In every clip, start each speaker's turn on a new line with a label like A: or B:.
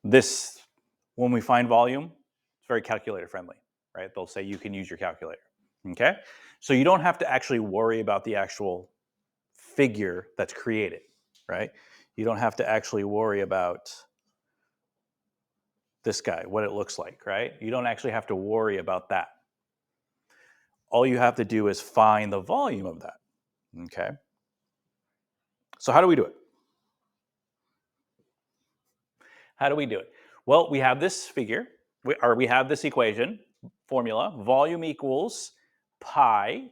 A: This, when we find volume, it's very calculator friendly, right? They'll say you can use your calculator, okay? So you don't have to actually worry about the actual figure that's created, right? You don't have to actually worry about this guy, what it looks like, right? You don't actually have to worry about that. All you have to do is find the volume of that, okay? So how do we do it? How do we do it? Well, we have this figure, we have this equation, formula, volume equals pi,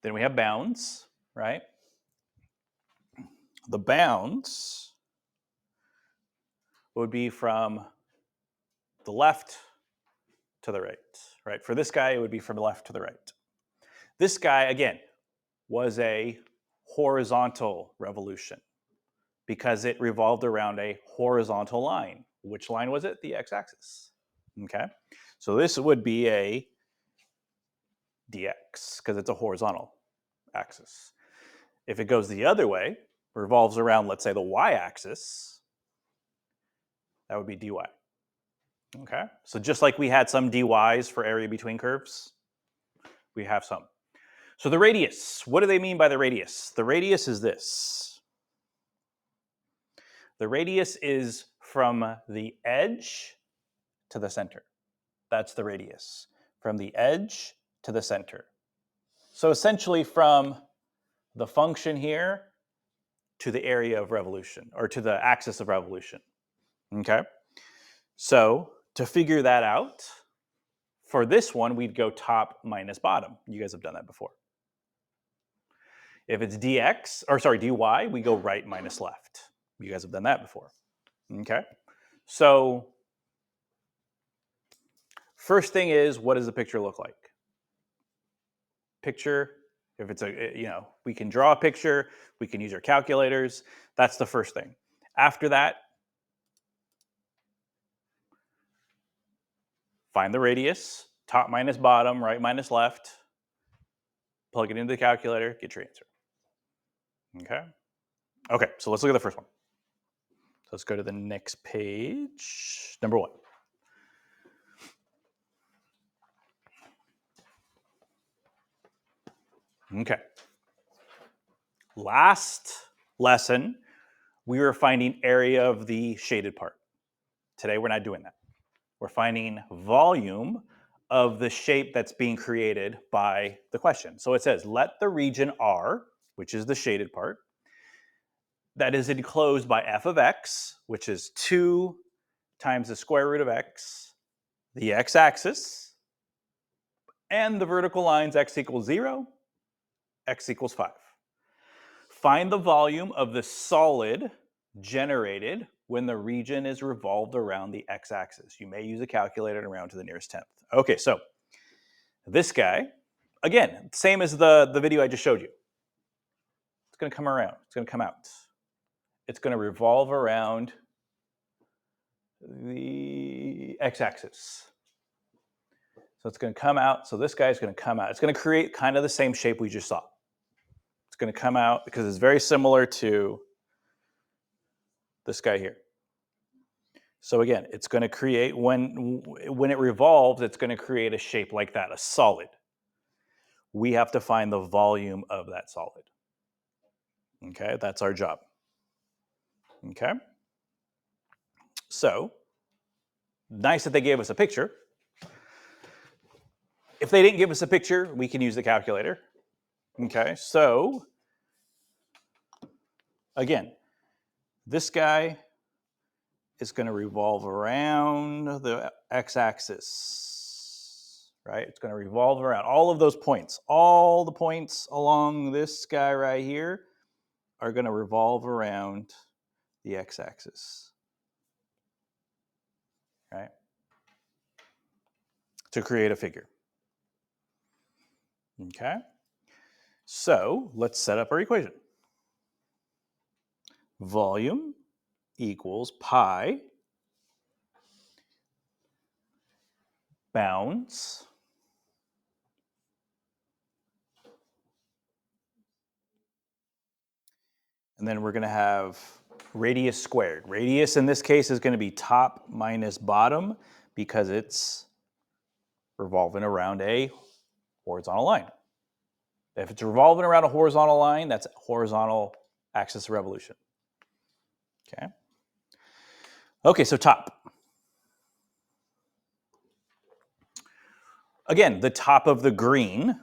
A: then we have bounds, right? The bounds would be from the left to the right? For this guy, it would be from the left to the right. This guy, again, was a horizontal revolution because it revolved around a horizontal line. Which line was it? The x-axis. Okay, so this would be a dx because it's a horizontal axis. If it goes the other way, revolves around, let's say, the y-axis, that would be dy. Okay, so just like we had some dy's for area between curves, we have some. So the radius, what do they mean by the radius? The radius is this. The radius is from the edge to the center. That's the radius, from the edge to the center. So essentially from the function here to the area of revolution, or to the axis of revolution, okay? So to figure that out, for this one, we'd go top minus bottom. You guys have done that before. If it's dx, or sorry, dy, we go right minus left. You guys have done that before, okay? So first thing is, what does the picture look like? Picture, if it's we can draw a picture, we can use our calculators. That's the first thing. After that, find the radius, top minus bottom, right minus left, plug it into the calculator, get your answer. Okay? Okay, so let's look at the first one. So let's go to the next page, number 1. Okay. Last lesson, we were finding area of the shaded part. Today, we're not doing that. We're finding volume of the shape that's being created by the question. So it says, let the region R, which is the shaded part, that is enclosed by f of x, which is 2 times the square root of x, the x-axis, and the vertical lines x equals 0, x equals 5. Find the volume of the solid generated when the region is revolved around the x-axis. You may use a calculator to round to the nearest tenth. Okay, so this guy, again, same as the video I just showed you. It's going to come around. It's going to come out. It's going to revolve around the x-axis. So it's going to come out. So this guy is going to come out. It's going to create kind of the same shape we just saw. It's going to come out because it's very similar to this guy here. So again, it's going to create, when it revolves, it's going to create a shape like that, a solid. We have to find the volume of that solid. Okay, that's our job. Okay. So, nice that they gave us a picture. If they didn't give us a picture, we can use the calculator. Okay, so, again, this guy is going to revolve around the x-axis, right? It's going to revolve around all of those points. All the points along this guy right here are going to revolve around the x-axis, right? To create a figure. Okay? So let's set up our equation. Volume equals pi bounds and then we're going to have radius squared. Radius in this case is going to be top minus bottom because it's revolving around a horizontal line. If it's revolving around a horizontal line, that's horizontal axis of revolution. Okay. Okay, so top. Again, the top of the green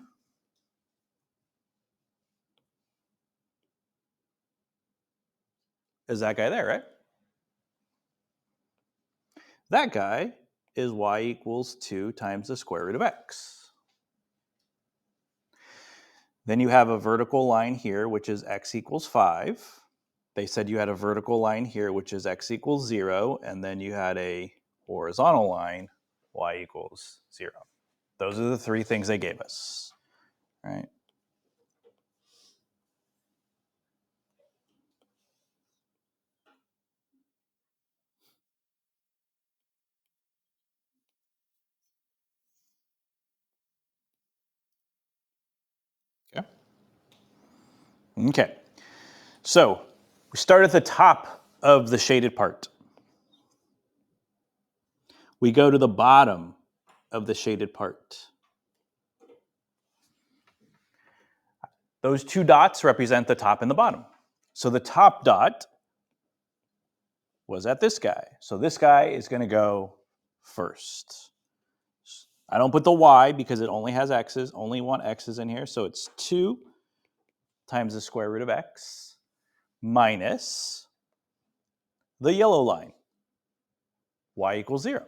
A: is that guy there, right? That guy is y equals 2 times the square root of x. Then you have a vertical line here, which is x equals 5. They said you had a vertical line here, which is x equals 0, and then you had a horizontal line, y equals 0. Those are the three things they gave us, right? Okay. Okay. So we start at the top of the shaded part. We go to the bottom of the shaded part. Those two dots represent the top and the bottom. So the top dot was at this guy. So this guy is going to go first. I don't put the y because it only has x's, only one x's in here. So it's 2 times the square root of x minus the yellow line, y equals 0.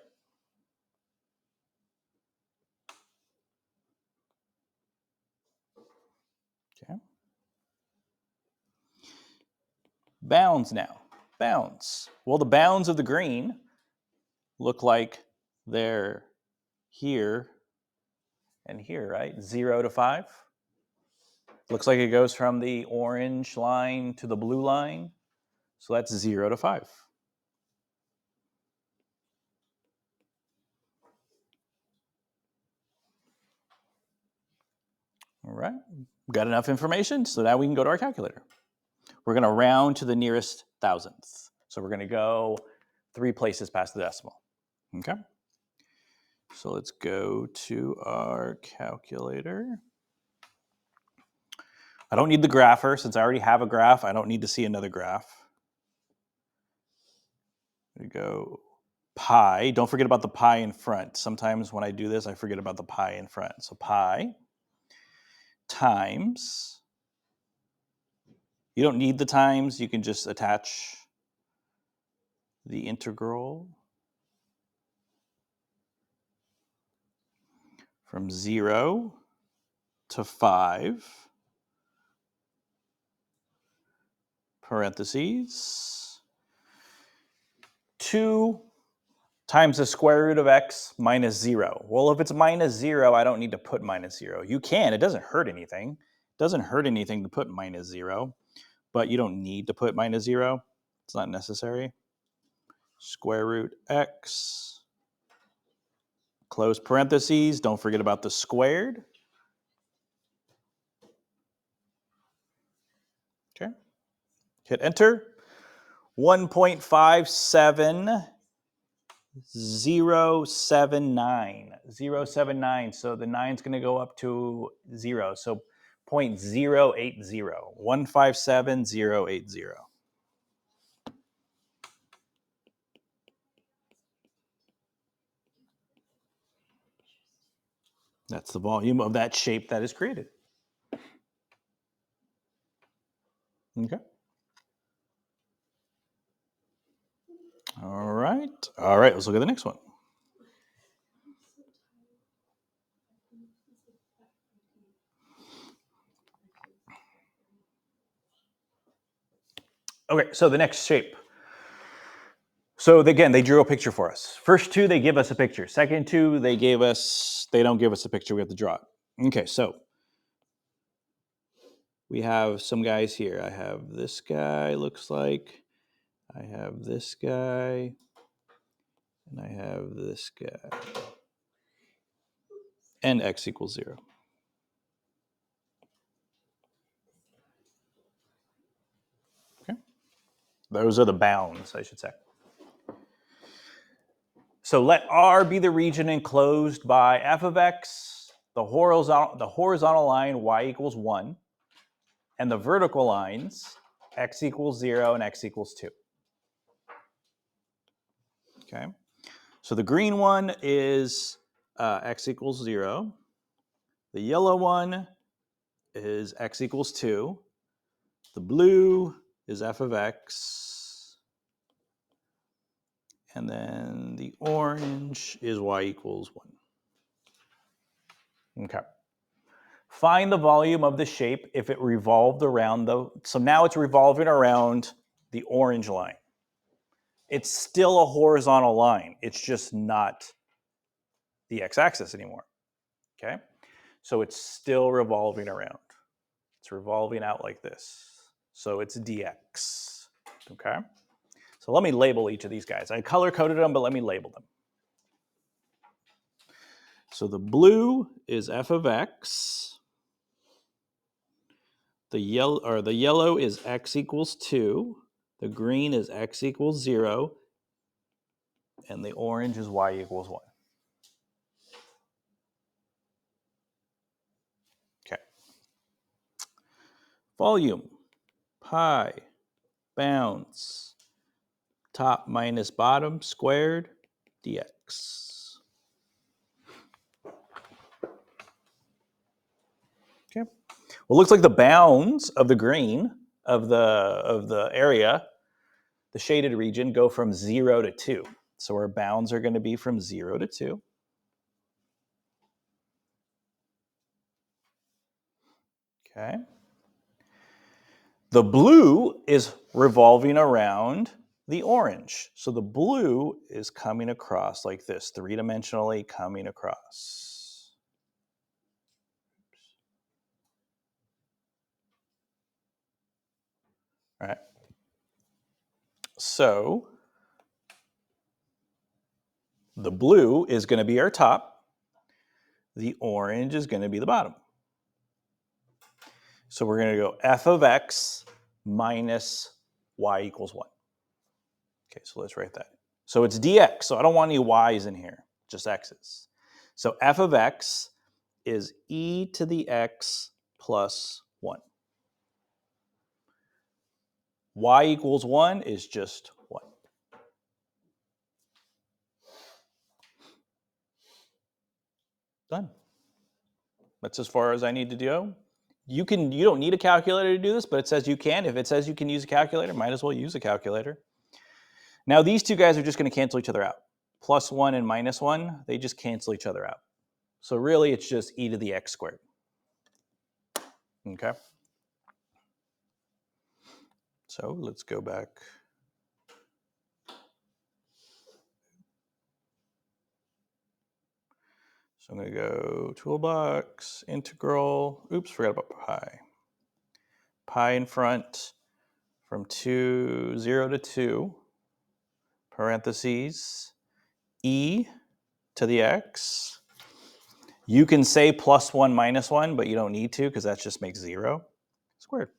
A: Okay. Bounds now. Bounds. Well, the bounds of the green look like they're here and here, right? 0 to 5. Looks like it goes from the orange line to the blue line. So that's 0 to 5. All right. We've got enough information, so now we can go to our calculator. We're going to round to the nearest thousandth. So we're going to go 3 places past the decimal. Okay. So let's go to our calculator. I don't need the grapher. Since I already have a graph, I don't need to see another graph. We go pi. Don't forget about the pi in front. Sometimes when I do this, I forget about the pi in front. So pi times, you don't need the times, you can just attach the integral from 0 to 5, parentheses, 2 times the square root of x minus 0. Well, if it's minus 0, I don't need to put minus 0. You can. It doesn't hurt anything. It doesn't hurt anything to put minus 0, but you don't need to put minus 0. It's not necessary. Square root x, close parentheses. Don't forget about the squared. Okay. Hit enter. 1.57079. 079. So the 9's going to go up to 0. So 0.080. 157,080. That's the volume of that shape that is created. Okay. All right. All right, let's look at the next one. Okay, so the next shape. So again, they drew a picture for us. First two, they give us a picture. Second two, they don't give us a picture, we have to draw it. Okay, so we have some guys here. I have this guy, looks like. I have this guy. And I have this guy. And x equals 0. Okay. Those are the bounds, I should say. So let R be the region enclosed by f of x, the horizontal line y equals 1, and the vertical lines x equals 0 and x equals 2. Okay. So the green one is x equals 0. The yellow one is x equals 2. The blue is f of x. And then the orange is y equals 1. Okay. Find the volume of the shape if it revolved around so now it's revolving around the orange line. It's still a horizontal line. It's just not the x-axis anymore. Okay? So it's still revolving around. It's revolving out like this. So it's dx. Okay? So let me label each of these guys. I color-coded them, but let me label them. So the blue is f of x. The yellow is x equals 2. The green is x equals 0. And the orange is y equals 1. Okay. Volume, pi, bounds, top minus bottom squared, dx. Okay. Well, it looks like the bounds of the green of the area, the shaded region, go from 0 to 2. So our bounds are going to be from 0 to 2. Okay. The blue is revolving around the orange. So the blue is coming across like this, three-dimensionally coming across. All right. So the blue is going to be our top. The orange is going to be the bottom. So we're going to go f of x minus y equals 1. Okay, so let's write that. So it's dx, so I don't want any y's in here, just x's. So f of x is e to the x plus 1. Y equals 1 is just 1. Done. That's as far as I need to go. You don't need a calculator to do this, but it says you can. If it says you can use a calculator, might as well use a calculator. Now these two guys are just going to cancel each other out. Plus 1 and minus 1, they just cancel each other out. So really it's just e to the x squared. Okay? So let's go back. So I'm going to go toolbox, integral. Oops, forgot about pi. Pi in front from 0 to 2, parentheses, e to the x. You can say plus 1 minus 1, but you don't need to because that just makes 0 squared.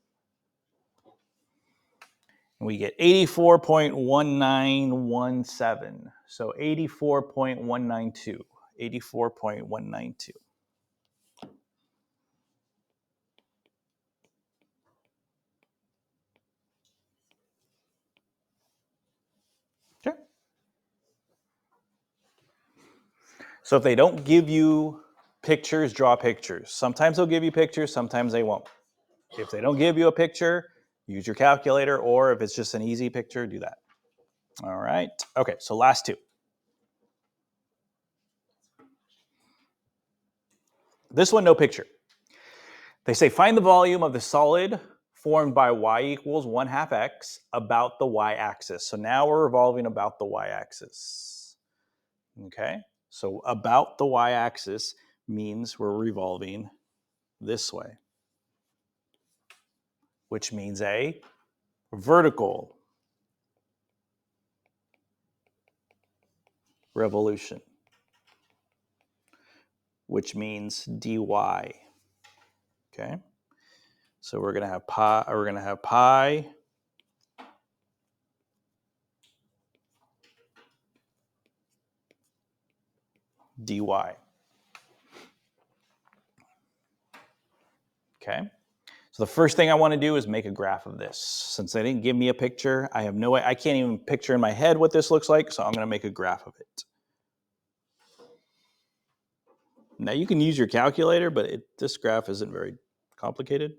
A: And we get 84.1917. So 84.192. 84.192. Okay. So if they don't give you pictures, draw pictures. Sometimes they'll give you pictures, sometimes they won't. If they don't give you a picture, use your calculator, or if it's just an easy picture, do that. All right. Okay, so last two. This one, no picture. They say find the volume of the solid formed by y equals 1/2 x about the y-axis. So now we're revolving about the y-axis. Okay, so about the y-axis means we're revolving this way, which means a vertical revolution, which means dy. Okay, so we're going to have pi dy. Okay. So the first thing I want to do is make a graph of this. Since they didn't give me a picture, I have no way, I can't even picture in my head what this looks like, so I'm going to make a graph of it. Now you can use your calculator, but this graph isn't very complicated.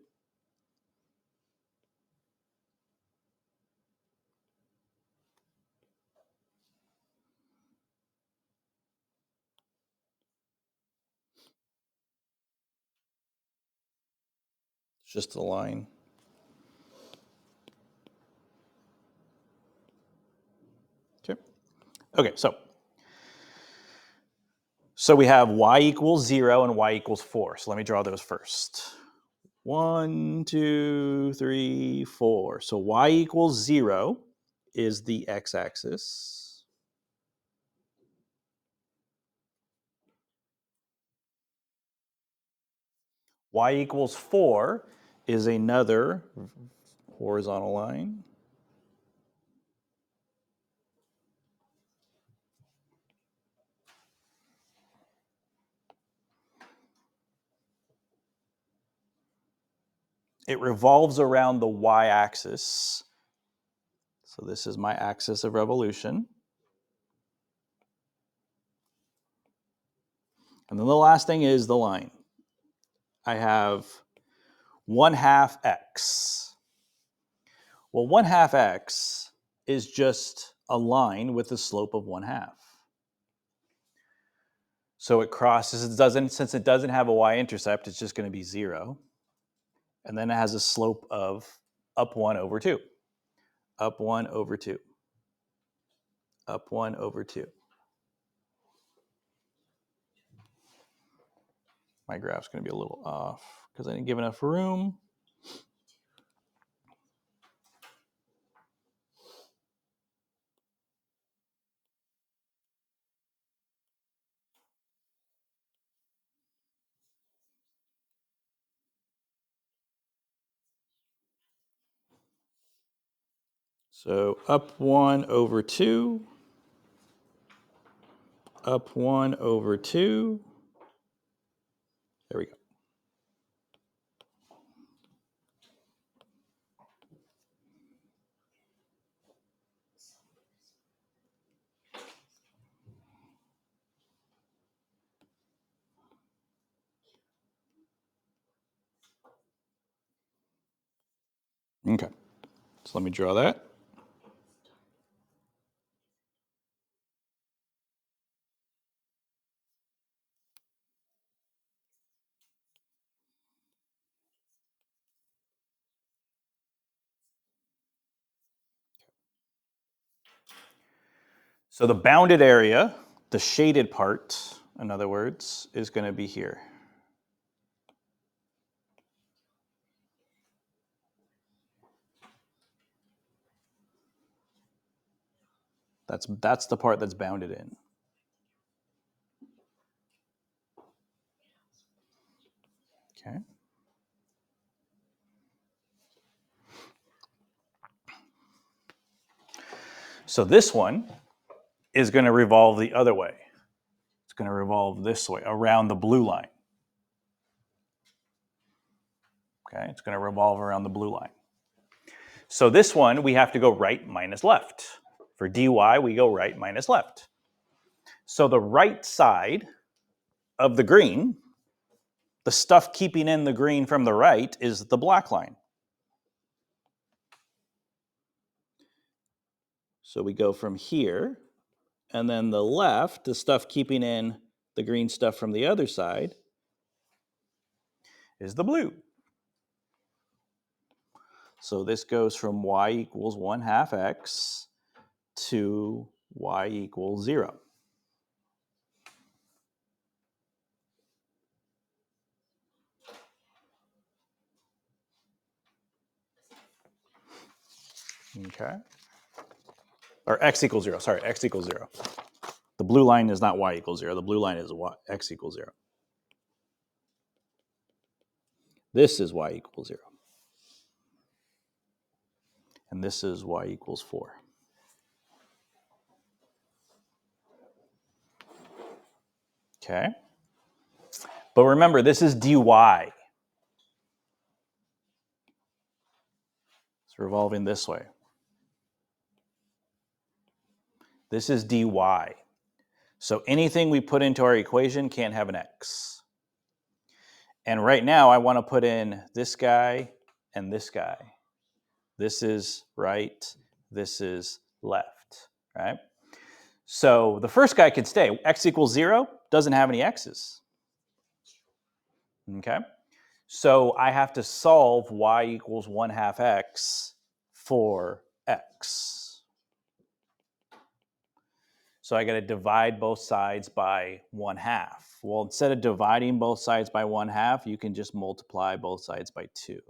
A: It's just a line. Okay. Okay, so we have y equals 0 and y equals 4. So let me draw those first. 1, 2, 3, 4. So y equals 0 is the x-axis. Y equals 4 is another horizontal line. It revolves around the y-axis. So this is my axis of revolution. And then the last thing is the line. I have 1/2 x. Well, 1/2 x is just a line with a slope of 1/2. So it crosses, since it doesn't have a y-intercept, it's just going to be 0. And then it has a slope of up 1 over 2. Up 1 over 2. Up 1 over 2. My graph's going to be a little off because I didn't give enough room. So up 1 over 2. Up 1 over 2. There we go. Okay, so let me draw that. So the bounded area, the shaded part, in other words, is going to be here. That's the part that's bounded in. Okay. So this one is going to revolve the other way. It's going to revolve this way, around the blue line. Okay, it's going to revolve around the blue line. So this one, we have to go right minus left. For dy, we go right minus left. So the right side of the green, the stuff keeping in the green from the right, is the black line. So we go from here, and then the left, the stuff keeping in the green stuff from the other side, is the blue. So this goes from y equals 1/2 x to y equals 0. Okay. Or x equals 0. Sorry, x equals 0. The blue line is not y equals 0. The blue line is x equals 0. This is y equals 0. And this is y equals 4. Okay. But remember, this is dy. It's revolving this way. This is dy. So anything we put into our equation can't have an x. And right now, I want to put in this guy and this guy. This is right. This is left, right? So the first guy could stay. X equals 0 doesn't have any x's. Okay? So I have to solve y equals 1/2 x for x. So I got to divide both sides by 1/2. Well, instead of dividing both sides by 1/2, you can just multiply both sides by 2.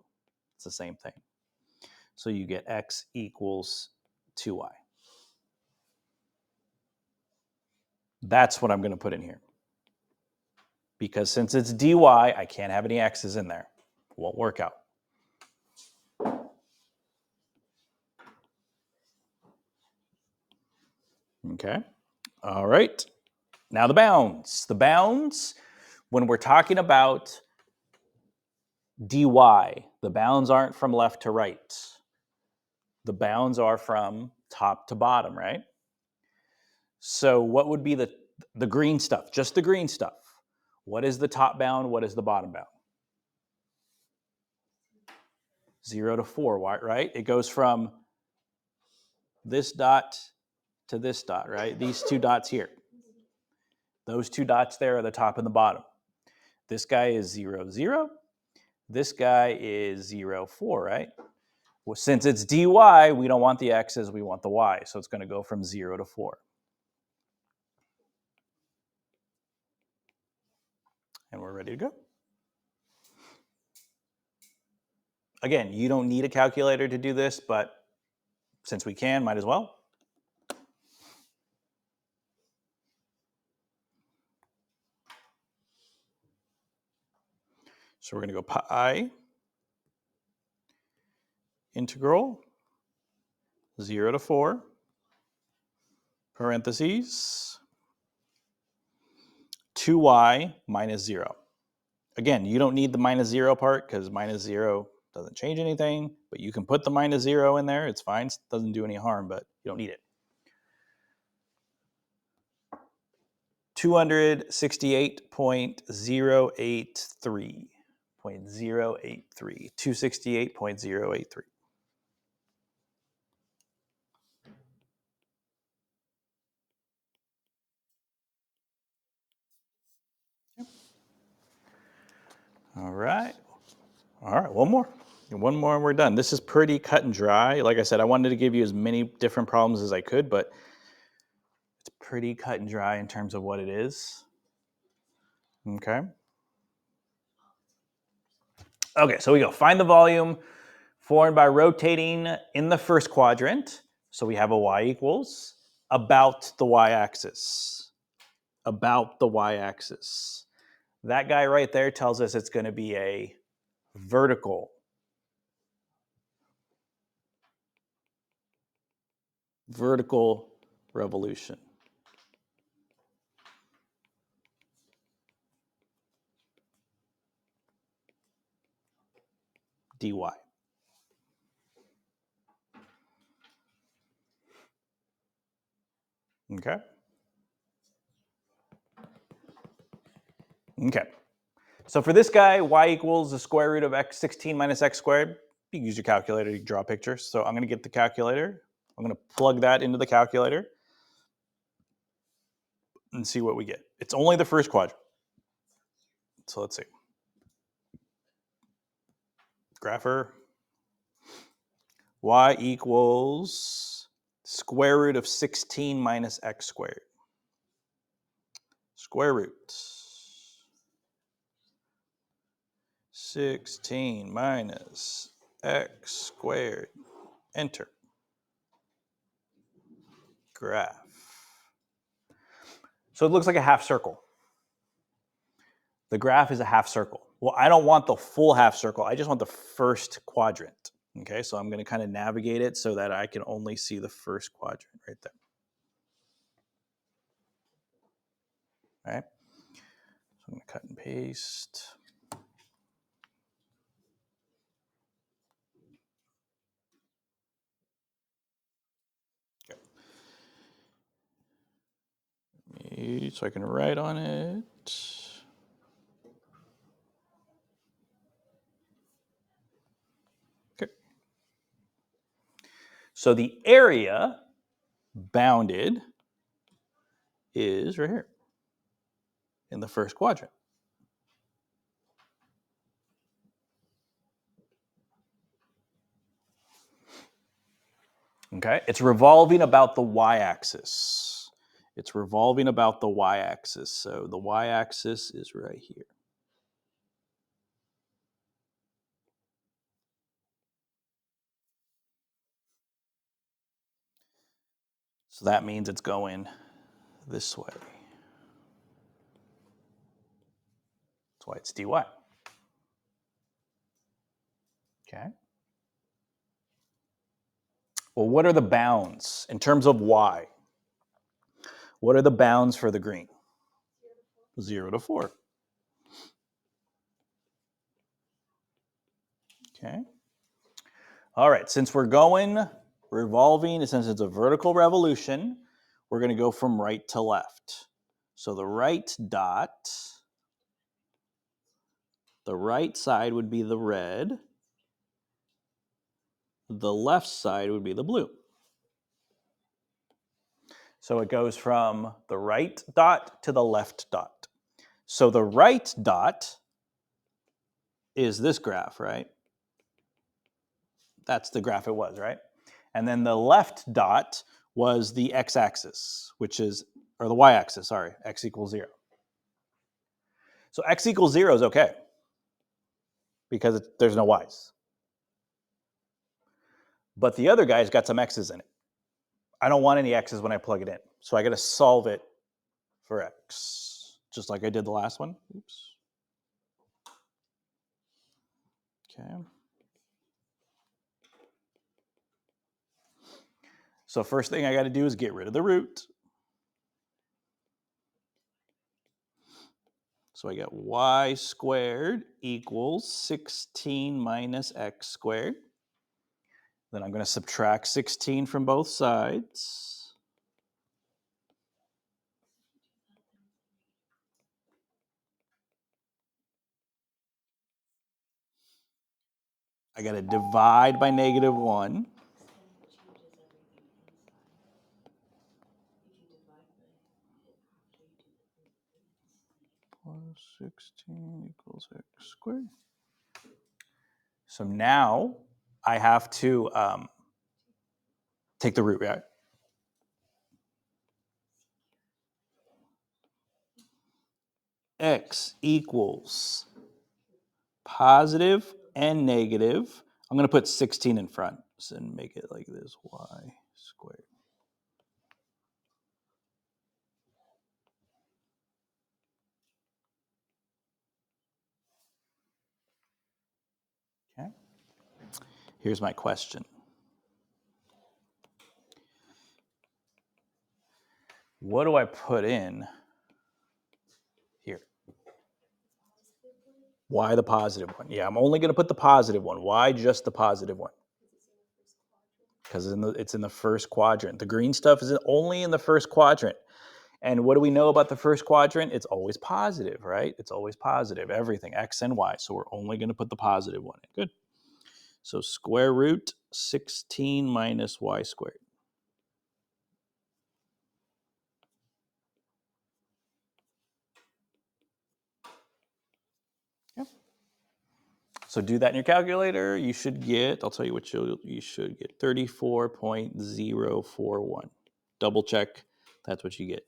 A: It's the same thing. So you get x equals 2y. That's what I'm going to put in here. Because since it's dy, I can't have any x's in there. Won't work out. Okay. All right. Now the bounds. The bounds, when we're talking about dy, the bounds aren't from left to right. The bounds are from top to bottom, right? So what would be the green stuff? Just the green stuff. What is the top bound? What is the bottom bound? 0 to 4, right? It goes from this dot to this dot, right? These two dots here. Those two dots there are the top and the bottom. This guy is 0, 0. This guy is 0, 4, right? Well, since it's dy, we don't want the x's, we want the y. So it's going to go from 0 to 4. And we're ready to go. Again, you don't need a calculator to do this, but since we can, might as well. So we're going to go pi integral 0 to 4, parentheses, 2y minus 0. Again, you don't need the minus 0 part because minus 0 doesn't change anything, but you can put the minus 0 in there. It's fine. It doesn't do any harm, but you don't need it. 268.083. 268.083. All right. One more. One more and we're done. This is pretty cut and dry. Like I said, I wanted to give you as many different problems as I could, but it's pretty cut and dry in terms of what it is. Okay. Okay, so we go. Find the volume formed by rotating in the first quadrant. So we have a y equals about the y-axis. About the y-axis. That guy right there tells us it's going to be a vertical revolution. dy. Okay. Okay. So for this guy, y equals the square root of x16 minus x squared. You can use your calculator to draw pictures. So I'm going to get the calculator. I'm going to plug that into the calculator and see what we get. It's only the first quadrant. So let's see. Grapher. Y equals square root of 16 minus x squared. Square root. 16 minus x squared. Enter. Graph. So it looks like a half circle. The graph is a half circle. Well, I don't want the full half circle. I just want the first quadrant. Okay, so I'm going to kind of navigate it so that I can only see the first quadrant right there. All right. I'm going to cut and paste. Okay. So I can write on it. Okay. So the area bounded is right here in the first quadrant. Okay, it's revolving about the y-axis. It's revolving about the y-axis. So the y-axis is right here. So that means it's going this way. That's why it's dy. Okay. Well, what are the bounds in terms of y? What are the bounds for the green? 0 to 4. Okay. All right, since we're going revolving, since it's a vertical revolution, we're going to go from right to left. So the right dot, the right side would be the red, the left side would be the blue. So it goes from the right dot to the left dot. So the right dot is this graph, right? That's the graph it was, right? And then the left dot was the x-axis, which is, or the y-axis, sorry, x equals 0. So x equals 0 is okay because there's no y's. But the other guy's got some x's in it. I don't want any x's when I plug it in. So I got to solve it for x, just like I did the last one. Oops. Okay. So first thing I got to do is get rid of the root. So I get y squared equals 16 minus x squared. Then I'm going to subtract 16 from both sides. I got to divide by -1. Plus 16 equals x squared. So now I have to take the root, right? X equals positive and negative. I'm going to put 16 in front and make it like this, y squared. Okay. Here's my question. What do I put in here? Why the positive one? Yeah, I'm only going to put the positive one. Why just the positive one? Because it's in the first quadrant. The green stuff is only in the first quadrant. And what do we know about the first quadrant? It's always positive, right? It's always positive, everything, x and y. So we're only going to put the positive one in. Good. So square root 16 minus y squared. Yep. So do that in your calculator. You should get, I'll tell you what you should get, 34.041. Double check. That's what you get.